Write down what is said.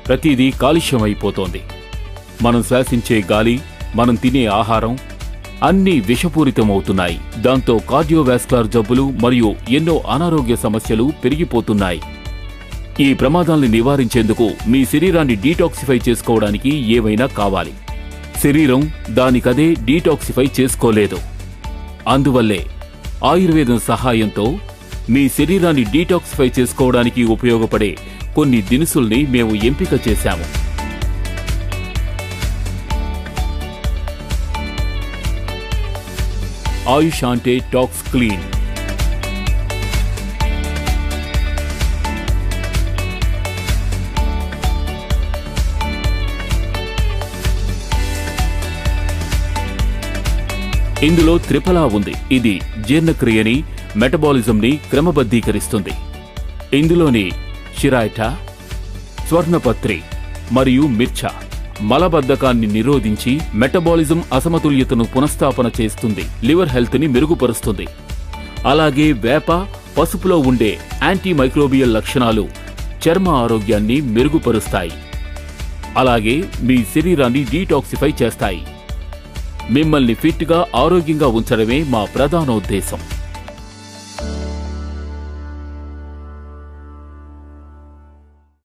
ప్రతిదీ కాలుష్యమైపోతోంది. మనం శ్వాసించే గాలి, మనం తినే ఆహారం అన్నీ విషపూరితమవుతున్నాయి. దాంతో కార్డియోవాస్కులర్ జబ్బులు మరియు ఎన్నో అనారోగ్య సమస్యలు పెరిగిపోతున్నాయి. ఈ ప్రమాదాల్ని నివారించేందుకు మీ శరీరాన్ని డీటాక్సిఫై చేసుకోవడానికి ఏవైనా కావాలి. శరీరం దానికదే డీటాక్సిఫై చేసుకోలేదు. అందువల్లే ఆయుర్వేదం సహాయంతో మీ శరీరాన్ని డీటాక్సిఫై చేసుకోవడానికి ఉపయోగపడే కొన్ని దినుసుల్ని మేము ఎంపిక చేశాము. ఆయుషాంటే టాక్స్ క్లీన్. ఇందులో త్రిఫలా ఉంది. ఇది జీర్ణక్రియని, మెటబాలిజంని క్రమబద్ధీకరిస్తుంది. ఇందులోని షిరాయిటా, స్వర్ణపత్రి మరియు మిర్చ మలబద్ధకాన్ని నిరోధించి మెటబాలిజం అసమతుల్యతను పునఃస్థాపన చేస్తుంది, లివర్ హెల్త్ని మెరుగుపరుస్తుంది. అలాగే వేప, పసుపులో ఉండే యాంటీమైక్రోబియల్ లక్షణాలు చర్మ ఆరోగ్యాన్ని మెరుగుపరుస్తాయి. అలాగే మీ శరీరాన్ని డీటాక్సిఫై చేస్తాయి. మిమ్మల్ని ఫిట్గా, ఆరోగ్యంగా ఉంచడమే మా ప్రధానోద్దేశం.